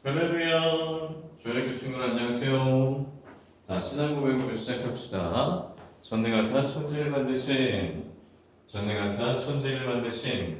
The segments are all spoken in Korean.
할렐루야. 조연학교 친구들 안녕하세요. 자, 신앙 고백으로 시작합시다. 전능하사 천지를 만드신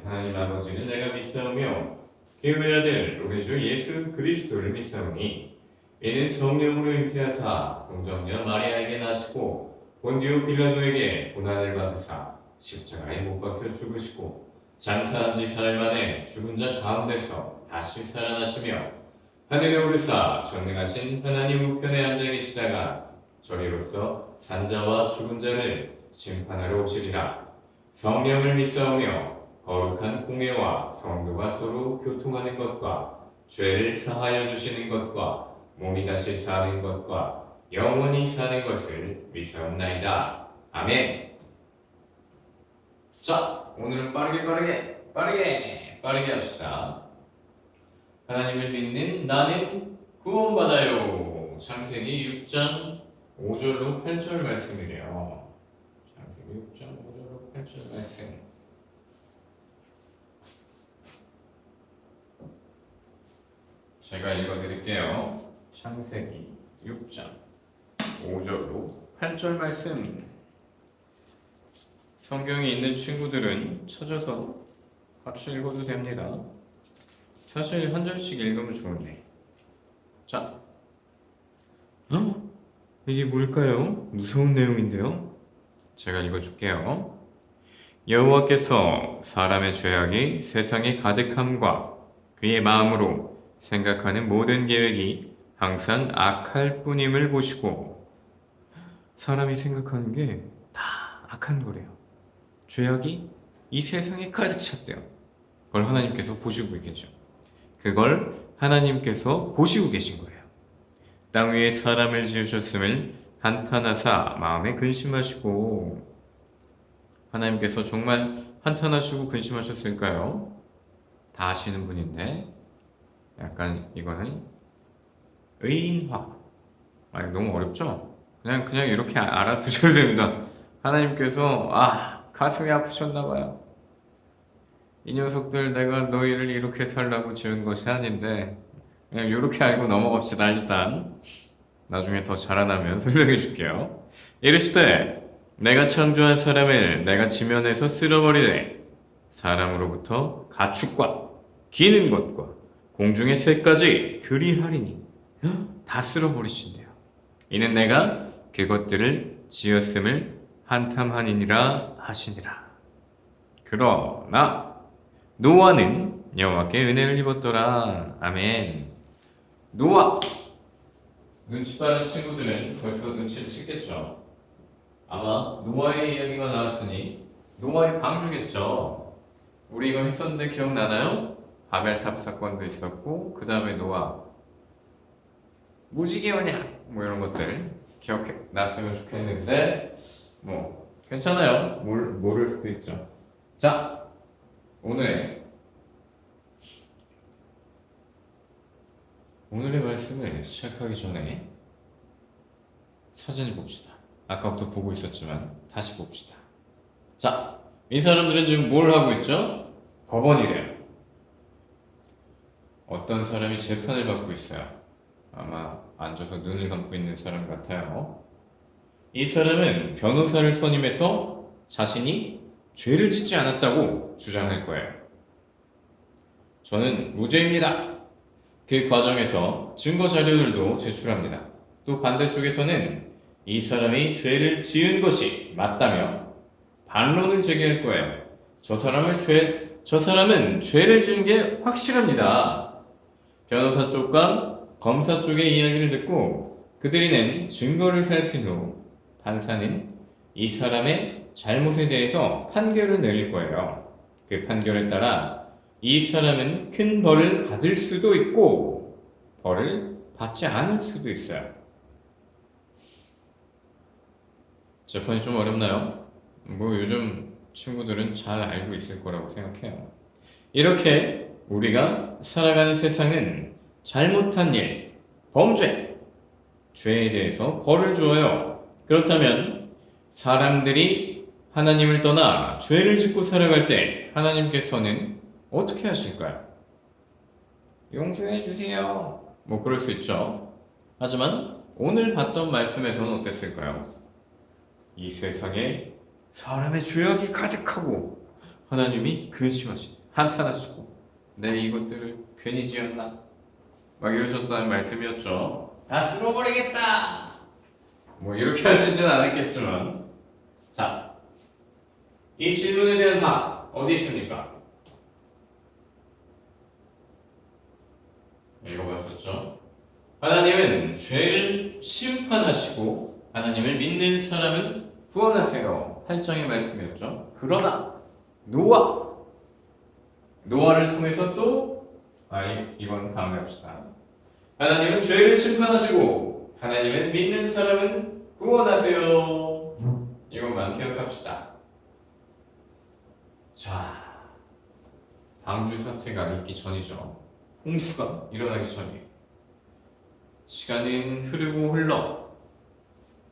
하나님 아버지를 내가 믿사오며 그의 아들 우리 주 예수 그리스도를 믿사오니 이는 성령으로 잉태하사 동정녀 마리아에게 나시고 본디오 빌라도에게 고난을 받으사 십자가에 못 박혀 죽으시고 장사한 지 사흘 만에 죽은 자 가운데서 다시 살아나시며 하늘에 오르사 전능하신 하나님 우편에 앉아 계시다가 저리로서 산자와 죽은 자를 심판하러 오시리라. 성령을 믿사오며 거룩한 공예와 성도가 서로 교통하는 것과 죄를 사하여 주시는 것과 몸이 다시 사는 것과 영원히 사는 것을 믿사옵나이다. 아멘. 자, 오늘은 빠르게 합시다. 하나님을 믿는 나는 구원받아요. 창세기 6장 5절로 8절 말씀이래요. 창세기 6장 5절로 8절 말씀. 제가 읽어드릴게요. 창세기 6장 5절로 8절 말씀. 성경이 있는 친구들은 찾아서 같이 읽어도 됩니다. 사실 한 절씩 읽으면 좋은데. 자, 이게 뭘까요? 무서운 내용인데요. 제가 읽어줄게요. 여호와께서 사람의 죄악이 세상에 가득함과 그의 마음으로 생각하는 모든 계획이 항상 악할 뿐임을 보시고, 사람이 생각하는 게 다 악한 거래요. 죄악이 이 세상에 가득 찼대요. 그걸 하나님께서 보시고 계시죠. 그걸 하나님께서 보시고 계신 거예요. 땅 위에 사람을 지으셨음을 한탄하사 마음에 근심하시고, 하나님께서 정말 한탄하시고 근심하셨을까요? 다 아시는 분인데 약간 이거는 의인화. 아니, 너무 어렵죠? 그냥 이렇게 알아두셔도 됩니다. 하나님께서 가슴이 아프셨나봐요. 이 녀석들 내가 너희를 이렇게 살라고 지은 것이 아닌데, 그냥 이렇게 알고 넘어갑시다. 일단 나중에 더 자라나면 설명해 줄게요. 이르시되 내가 창조한 사람을 내가 지면에서 쓸어버리되 사람으로부터 가축과 기는 것과 공중의 새까지 그리하리니 다 쓸어버리신대요. 이는 내가 그것들을 지었음을 한탐하니라 하시니라. 그러나 노아는 여호와께 은혜를 입었더라. 아멘. 노아. 눈치 빠른 친구들은 벌써 눈치를 챘겠죠. 아마 노아의 이야기가 나왔으니 노아의 방주겠죠. 우리 이거 했었는데 기억나나요? 바벨탑 사건도 있었고, 그 다음에 노아 무지개원이야 뭐 이런 것들 기억났으면 좋겠는데 뭐 괜찮아요. 모를 수도 있죠. 자, 오늘의 말씀을 시작하기 전에 사진을 봅시다. 아까부터 보고 있었지만 다시 봅시다. 자, 이 사람들은 지금 뭘 하고 있죠? 법원이래요. 어떤 사람이 재판을 받고 있어요. 아마 앉아서 눈을 감고 있는 사람 같아요. 이 사람은 변호사를 선임해서 자신이 죄를 짓지 않았다고 주장할 거예요. 저는 무죄입니다. 그 과정에서 증거 자료들도 제출합니다. 또 반대쪽에서는 이 사람이 죄를 지은 것이 맞다며 반론을 제기할 거예요. 저 사람은 죄를 지은 게 확실합니다. 변호사 쪽과 검사 쪽의 이야기를 듣고 그들이 낸 증거를 살핀 후 판사는 이 사람의 잘못에 대해서 판결을 내릴 거예요. 그 판결에 따라 이 사람은 큰 벌을 받을 수도 있고 벌을 받지 않을 수도 있어요. 재판이 좀 어렵나요? 뭐 요즘 친구들은 잘 알고 있을 거라고 생각해요. 이렇게 우리가 살아가는 세상은 잘못한 일, 범죄, 죄에 대해서 벌을 주어요. 그렇다면 사람들이 하나님을 떠나 죄를 짓고 살아갈 때 하나님께서는 어떻게 하실까요? 용서해 주세요. 뭐 그럴 수 있죠. 하지만 오늘 봤던 말씀에서는 어땠을까요? 이 세상에 사람의 죄악이 가득하고 하나님이 근심하시고 한탄하시고 내 이것들을 괜히 지었나? 막 이러셨다는 말씀이었죠. 다 쓸어버리겠다! 뭐 이렇게 하시진 않았겠지만, 자, 이 질문에 대한 답 어디 있습니까? 읽어봤었죠. 하나님은 죄를 심판하시고 하나님을 믿는 사람은 구원하세요. 8장의 말씀이었죠. 그러나 노아를 통해서 또 이건 다음에 합시다. 하나님은 죄를 심판하시고 하나님을 믿는 사람은 구원하세요. 이것만 기억합시다. 자, 방주 사태가 있기 전이죠. 홍수가 일어나기 전이에요. 시간은 흐르고 흘러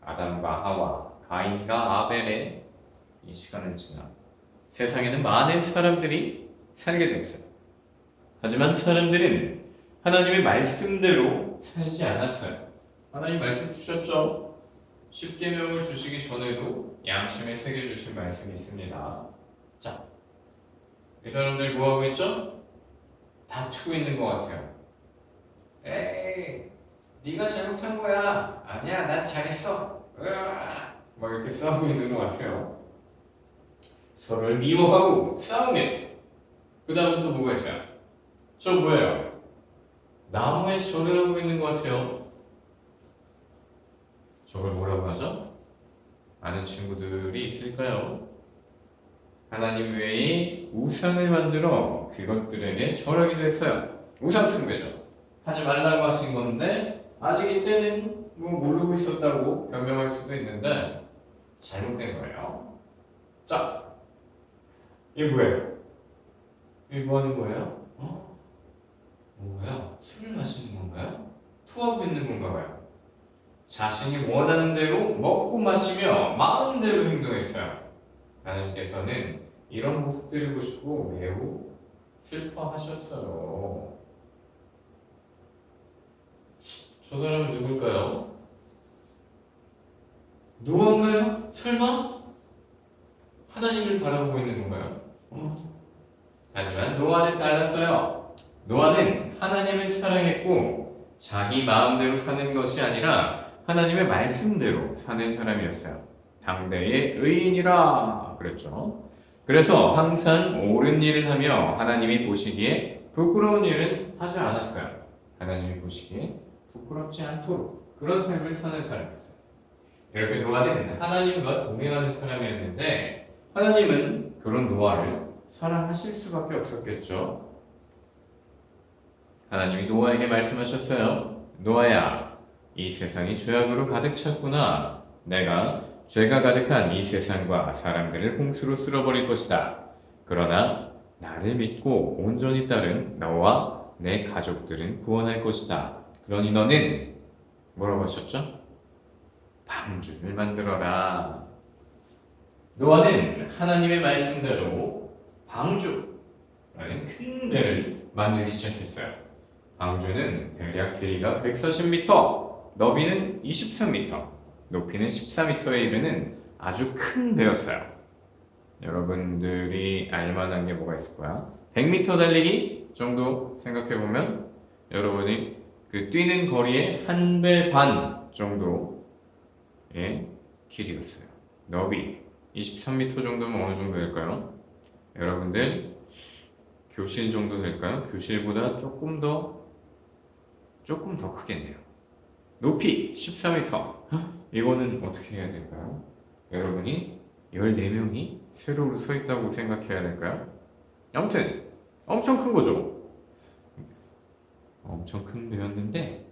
아담과 하와, 가인과 아벨의 이 시간을 지나 세상에는 많은 사람들이 살게 됐어요. 하지만 사람들은 하나님의 말씀대로 살지 않았어요. 하나님 말씀 주셨죠? 십계명을 주시기 전에도 양심에 새겨주신 말씀이 있습니다. 자, 이 사람들 뭐하고 있죠? 다투고 있는 것 같아요. 에이, 네가 잘못한 거야. 아니야, 난 잘했어. 막 이렇게 싸우고 있는 것 같아요. 서로를 미워하고 싸우면 그 다음 또 뭐가 있어요? 저 뭐예요? 나무에 절을 하고 있는 것 같아요. 저걸 뭐라고 하죠? 아는 친구들이 있을까요? 하나님 외에 우상을 만들어 그것들에게 절하기도 했어요. 우상 숭배죠. 하지 말라고 하신 건데 아직 이때는 뭐 모르고 있었다고 변명할 수도 있는데 잘못된 거예요. 자, 이게 뭐예요? 이게 뭐 하는 거예요? 뭐야? 술을 마시는 건가요? 토하고 있는 건가 봐요. 자신이 원하는 대로 먹고 마시며 마음대로 행동했어요. 하나님께서는 이런 모습들을 보시고 매우 슬퍼하셨어요. 저 사람은 누굴까요? 노아인가요? 설마? 하나님을 바라보고 있는 건가요? 하지만 노아는 달랐어요. 노아는 하나님을 사랑했고 자기 마음대로 사는 것이 아니라 하나님의 말씀대로 사는 사람이었어요. 당대의 의인이라 그랬죠. 그래서 항상 옳은 일을 하며 하나님이 보시기에 부끄러운 일은 하지 않았어요. 하나님이 보시기에 부끄럽지 않도록 그런 삶을 사는 사람이었어요. 이렇게 노아는 하나님과 동행하는 사람이었는데 하나님은 그런 노아를 사랑하실 수밖에 없었겠죠. 하나님이 노아에게 말씀하셨어요. 노아야, 이 세상이 죄악으로 가득 찼구나. 내가 죄가 가득한 이 세상과 사람들을 홍수로 쓸어버릴 것이다. 그러나 나를 믿고 온전히 따른 너와 내 가족들은 구원할 것이다. 그러니 너는 뭐라고 하셨죠? 방주를 만들어라. 노아는 하나님의 말씀대로 방주라는 큰 배를 만들기 시작했어요. 방주는 대략 길이가 140m, 너비는 23m, 높이는 14m에 이르는 아주 큰 배였어요. 여러분들이 알만한 게 뭐가 있을 거야? 100m 달리기 정도 생각해보면 여러분이 그 뛰는 거리의 한 배 반 정도의 길이였어요. 너비 23m 정도면 어느 정도 될까요? 여러분들 교실 정도 될까요? 교실보다 조금 더 크겠네요. 높이 14m. 이거는 어떻게 해야 될까요? 여러분이 14명이 세로로 서 있다고 생각해야 될까요? 아무튼 엄청 큰 거죠. 엄청 큰 배였는데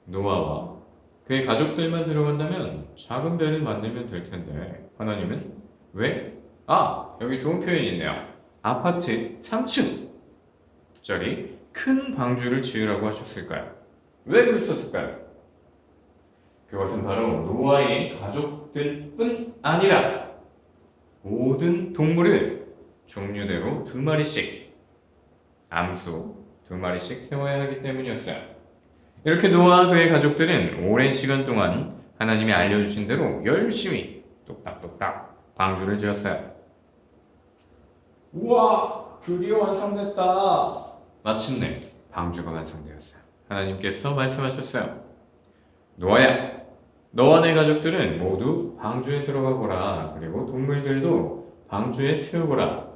노아와 그의 가족들만 들어간다면 작은 배를 만들면 될 텐데 하나님은 왜? 여기 좋은 표현이 있네요. 아파트 3층짜리 큰 방주를 지으라고 하셨을까요? 왜 그러셨을까요? 그것은 바로 노아의 가족들뿐 아니라 모든 동물을 종류대로 2마리씩 암수 2마리씩 태워야 하기 때문이었어요. 이렇게 노아와 그의 가족들은 오랜 시간 동안 하나님이 알려주신 대로 열심히 똑딱똑딱 방주를 지었어요. 우와, 드디어 완성됐다. 마침내 방주가 완성되었어요. 하나님께서 말씀하셨어요. 노아야, 너와 내 가족들은 모두 방주에 들어가거라. 그리고 동물들도 방주에 태우거라.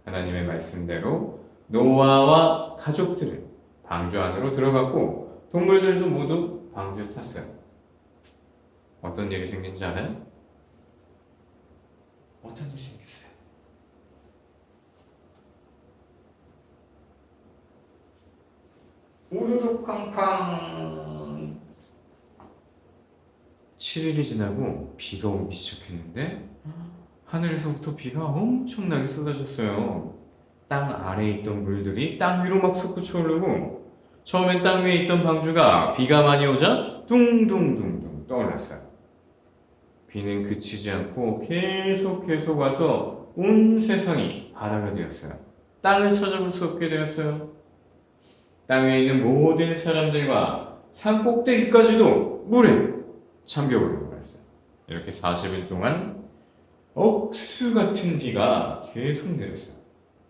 하나님의 말씀대로 노아와 가족들은 방주 안으로 들어갔고 동물들도 모두 방주에 탔어요. 어떤 일이 생긴지 알아요? 어떤 일이 생겼어요? 우르르 쾅쾅. 7일이 지나고 비가 오기 시작했는데 하늘에서부터 비가 엄청나게 쏟아졌어요. 땅 아래에 있던 물들이 땅 위로 막 솟구쳐 오르고 처음엔 땅 위에 있던 방주가 비가 많이 오자 둥둥둥둥 떠올랐어요. 비는 그치지 않고 계속 와서 온 세상이 바다가 되었어요. 땅을 찾아볼 수 없게 되었어요. 땅 위에 있는 모든 사람들과 산 꼭대기까지도 물에 잠겨버리고 말았어요. 이렇게 40일 동안 억수 같은 비가 계속 내렸어요.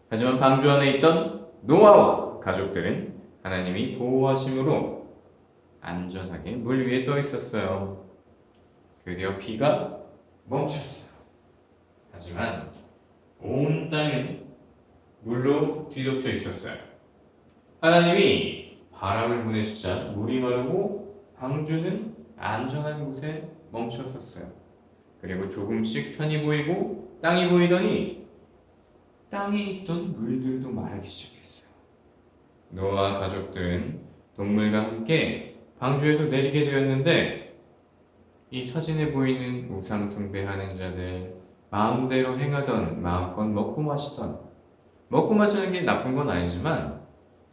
하지만 방주 안에 있던 노아와 가족들은 하나님이 보호하심으로 안전하게 물 위에 떠 있었어요. 드디어 비가 멈췄어요. 하지만 온 땅은 물로 뒤덮여 있었어요. 하나님이 바람을 보내시자 물이 마르고 방주는 안전한 곳에 멈췄었어요. 그리고 조금씩 산이 보이고 땅이 보이더니 땅에 있던 물들도 마르기 시작했어요. 노아와 가족들은 동물과 함께 방주에서 내리게 되었는데 이 사진에 보이는 우상 숭배하는 자들, 마음대로 행하던 마음껏 먹고 마시는 게 나쁜 건 아니지만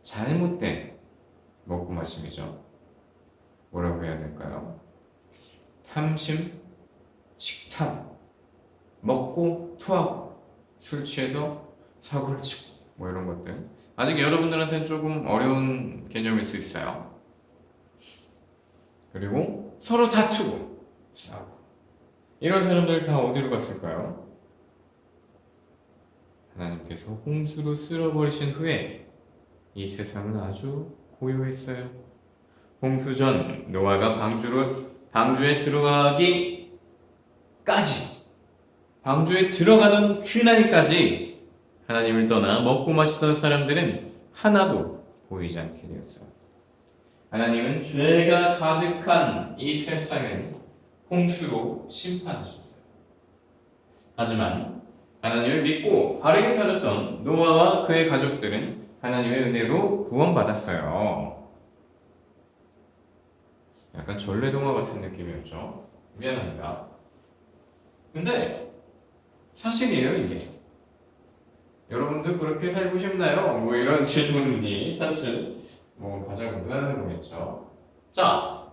잘못된 먹고 마심이죠. 뭐라고 해야 될까요? 탐심, 식탐, 먹고 토하고 술 취해서 사고를 치고 뭐 이런 것들. 아직 여러분들한테는 조금 어려운 개념일 수 있어요. 그리고 서로 다투고 싸우고 이런 사람들 다 어디로 갔을까요? 하나님께서 홍수로 쓸어버리신 후에 이 세상은 아주 고요했어요. 홍수 전 노아가 방주에 들어가기까지, 방주에 들어가던 그날까지 하나님을 떠나 먹고 마시던 사람들은 하나도 보이지 않게 되었어요. 하나님은 죄가 가득한 이 세상을 홍수로 심판하셨어요. 하지만 하나님을 믿고 바르게 살았던 노아와 그의 가족들은 하나님의 은혜로 구원받았어요. 약간 전래동화 같은 느낌이었죠. 미안합니다. 근데 사실이에요, 이게. 여러분도 그렇게 살고 싶나요? 뭐 이런 질문이 사실 가장 무난한 거겠죠. 자,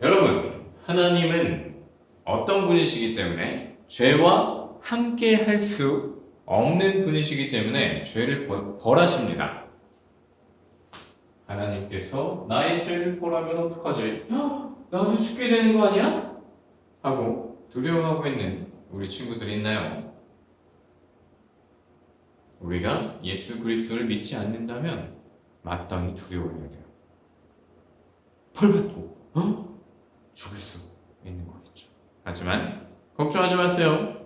여러분, 하나님은 어떤 분이시기 때문에 죄와 함께 할 수 없는 분이시기 때문에 죄를 벌하십니다. 하나님께서 나의 죄를 벌하면 어떡하지? 나도 죽게 되는 거 아니야? 하고 두려워하고 있는 우리 친구들이 있나요? 우리가 예수 그리스도를 믿지 않는다면 마땅히 두려워해야 돼요. 벌받고 죽을 수 있는 거겠죠. 하지만 걱정하지 마세요.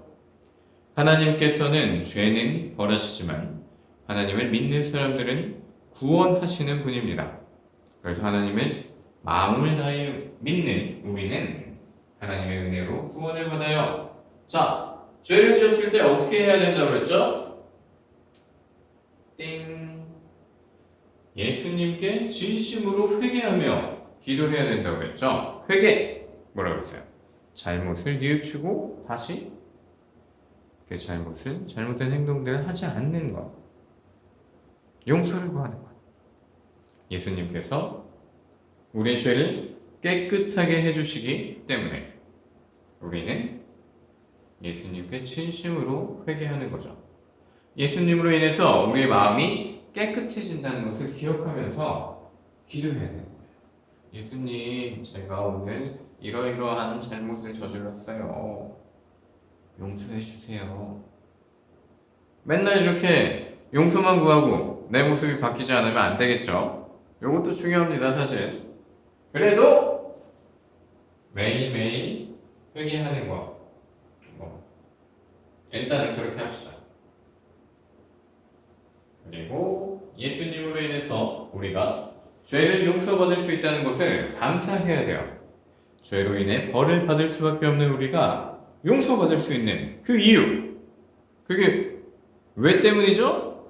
하나님께서는 죄는 벌하시지만 하나님을 믿는 사람들은 구원하시는 분입니다. 그래서 하나님을 마음을 다해 믿는 우리는 하나님의 은혜로 구원을 받아요. 자, 죄를 지었을 때 어떻게 해야 된다고 그랬죠? 띵. 예수님께 진심으로 회개하며 기도해야 된다고 그랬죠? 회개! 뭐라고 했어요? 잘못을 뉘우치고 다시 그 잘못된 행동들을 하지 않는 것, 용서를 구하는 것. 예수님께서 우리의 죄를 깨끗하게 해주시기 때문에 우리는 예수님께 진심으로 회개하는 거죠. 예수님으로 인해서 우리의 마음이 깨끗해진다는 것을 기억하면서 기도해야 되는 거예요. 예수님, 제가 오늘 이러이러한 잘못을 저질렀어요. 용서해 주세요. 맨날 이렇게 용서만 구하고 내 모습이 바뀌지 않으면 안 되겠죠? 이것도 중요합니다, 사실. 그래도 매일매일 회개하는 거. 일단은 그렇게 합시다. 그리고 예수님으로 인해서 우리가 죄를 용서받을 수 있다는 것을 감사해야 돼요. 죄로 인해 벌을 받을 수밖에 없는 우리가 용서받을 수 있는 그 이유, 그게 왜 때문이죠?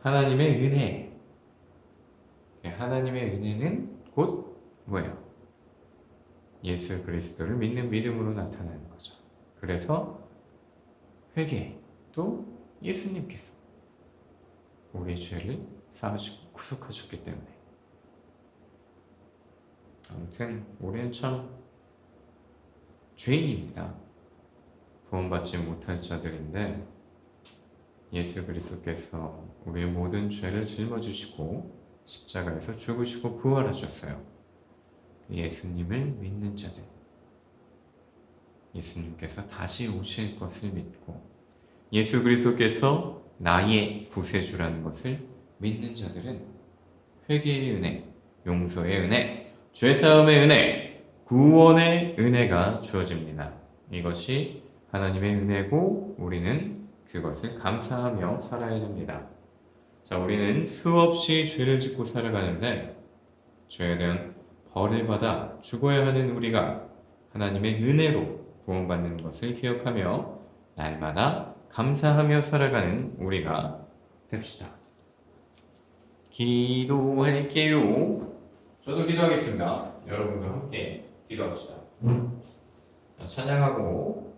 하나님의 은혜. 하나님의 은혜는 곧 뭐예요? 예수 그리스도를 믿는 믿음으로 나타나는 거죠. 그래서 회개도 예수님께서 우리의 죄를 사하시고 구속하셨기 때문에. 아무튼 우리는 참 죄인입니다. 구원받지 못할 자들인데 예수 그리스도께서 우리의 모든 죄를 짊어지시고 십자가에서 죽으시고 부활하셨어요. 예수님을 믿는 자들, 예수님께서 다시 오실 것을 믿고 예수 그리스도께서 나의 구세주라는 것을 믿는 자들은 회개의 은혜, 용서의 은혜, 죄사함의 은혜, 구원의 은혜가 주어집니다. 이것이 하나님의 은혜고 우리는 그것을 감사하며 살아야 됩니다. 자, 우리는 수없이 죄를 짓고 살아가는데 죄에 대한 벌을 받아 죽어야 하는 우리가 하나님의 은혜로 구원받는 것을 기억하며 날마다 감사하며 살아가는 우리가 됩시다. 기도할게요. 저도 기도하겠습니다. 여러분도 함께 기도합시다. 찬양하고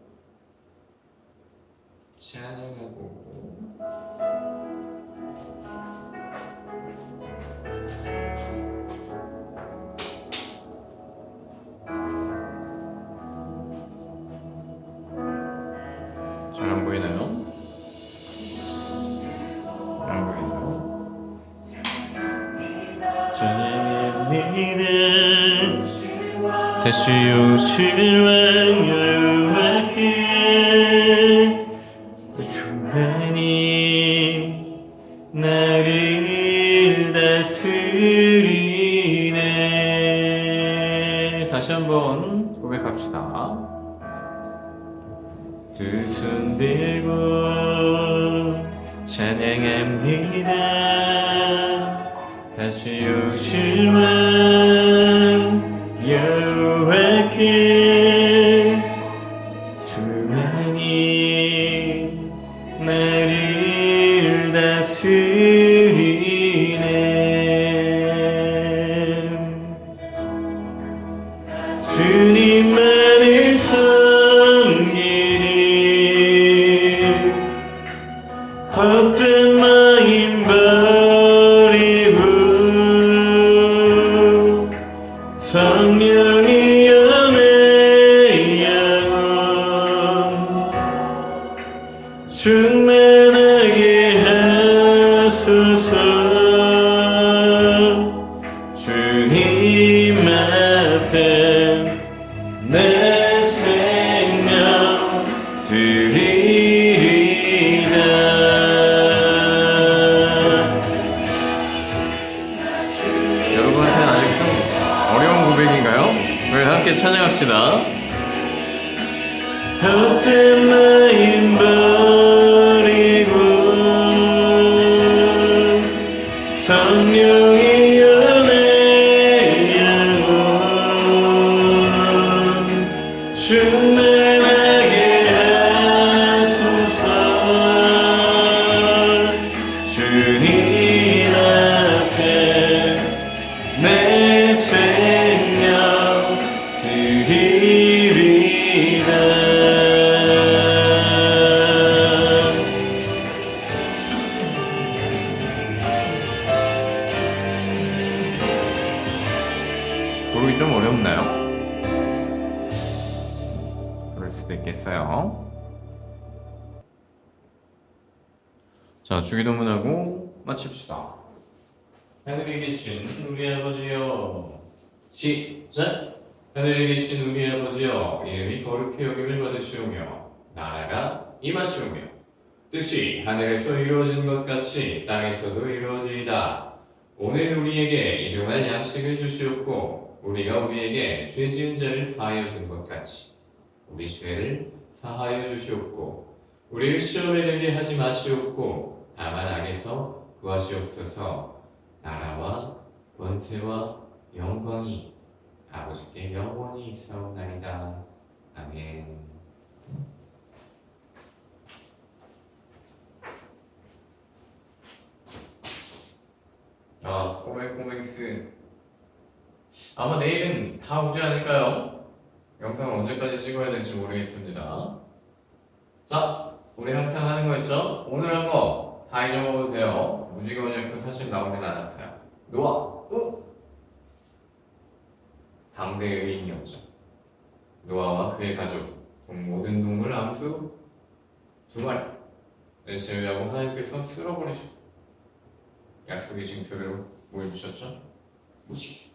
잘 안 보이나요? 안 보이세요? 찬양합니다. 다시 오실 왕 여호와께 주하니 나를 다스리네. 다시 한번 고백합시다. 두 손 들고 찬양합니다. 다시 오실 왕 여호와께 주만이 나를 다스리네. 주님만을 섬기니 헛된 마음 버리고 성령의 연애 영혼 충만하게 하소서. 주님 앞에 내 생명 드리리다. 여러분한테는 아직 좀 어려운 고백인가요? 우리 함께 찬양합시다. 헛된 마음 버리고 성령의 연애 영혼 충만하게 하소서. 주님 앞에 내 생명 드리리다. 부르기 좀 어렵나요? 그럴 수도 있겠어요. 자, 주기도문하고 마칩시다. 하늘에 계신 우리 아버지여. 시작. 하늘에 계신 우리 아버지여, 이름이 거룩히 여김을 받으시오며 나라가 임하시오며 뜻이 하늘에서 이루어진 것 같이 땅에서도 이루어지이다. 오늘 우리에게 일용할 양식을 주시옵고 우리가 우리에게 죄 지은 자를 사하여 준 것 같이 우리 죄를 사하여 주시옵고 우리를 시험에 들게 하지 마시옵고 다만 악에서 구하시옵소서. 나라와 권세와 영광이 아버지께 영원히 있사옵나이다. 아멘. 꼬맹꼬맹스 아마 내일은 다 오지 않을까요? 영상을 언제까지 찍어야 될지 모르겠습니다. 자, 우리 항상 하는 거 있죠? 오늘 한 거 다 잊어먹어도 돼요. 무지개 원약품 사실 나오진 않았어요. 노아, 당대의 의인이었죠. 노아와 그의 가족, 모든 동물 암수 2마리를 제외하고 하나님께서 쓸어버리시고 약속의 징표로 뭘 주셨죠? 무지개.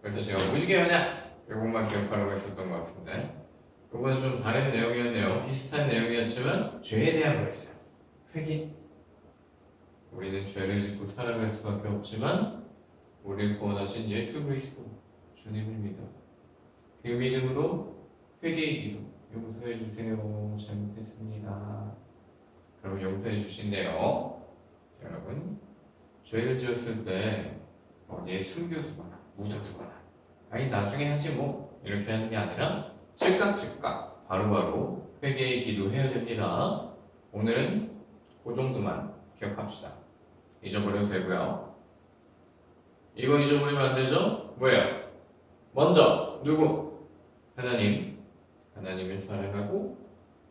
그래서 제가 무지개 원약 이것만 기억하라고 했었던 것 같은데 이거는 좀 다른 내용이었네요. 비슷한 내용이었지만 죄에 대한 거였어요. 회개. 우리는 죄를 짓고 살아갈 수밖에 없지만 우리를 구원하신 예수 그리스도 주님을 믿어 그 믿음으로 회개의 기도 용서해 주세요. 잘못했습니다. 그럼 용서해 주신대요. 여러분 죄를 지었을 때 숨겨두거나 묻어두거나 아니 나중에 하지 뭐 이렇게 하는 게 아니라 즉각 바로바로 회개의 기도해야 됩니다. 오늘은 그 정도만 기억합시다. 잊어버려도 되고요. 이거 잊어버리면 안 되죠? 뭐예요? 먼저 누구? 하나님을 사랑하고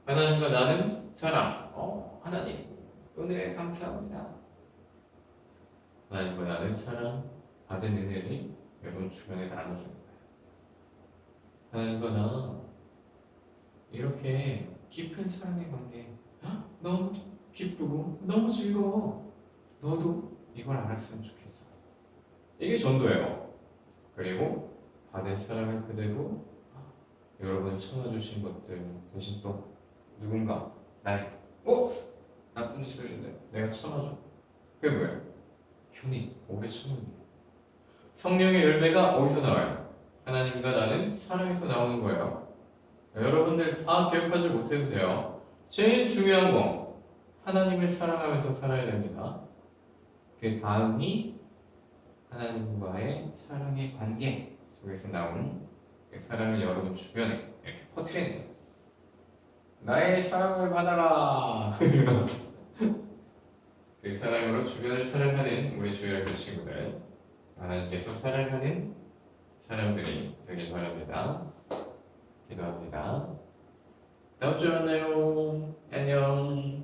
하나님과 나는 사랑. 하나님 은혜 감사합니다. 하나님과 나는 사랑 받은 은혜를 여러분 주변에 나눠주는 거예요. 하나님과 나 이렇게 깊은 사랑의 관계 너무 기쁘고 너무 즐거워. 너도 이걸 알았으면 좋겠어. 이게 전도예요. 그리고 받은 사랑을 그대로 여러분 참아주신 것들 대신 또 누군가 나에게 나쁜 짓을 했는데 내가 참아줘. 그게 뭐예요? 형님 오래 참는 거예요. 성령의 열매가 어디서 나와요? 하나님과 나는 사랑에서 나오는 거예요. 여러분들 다 기억하지 못해도 돼요. 제일 중요한 거 하나님을 사랑하면서 살아야 됩니다. 그 다음이 하나님과의 사랑의 관계 속에서 나오는 그 사랑을 여러분 주변에 이렇게 퍼뜨리는 거예요. 나의 사랑을 받아라. 그 사랑으로 주변을 사랑하는 우리 주일학교 친구들 하나님께서 사랑하는 사람들이 되길 바랍니다. 기도합니다. 다음 주에 만나요. 안녕.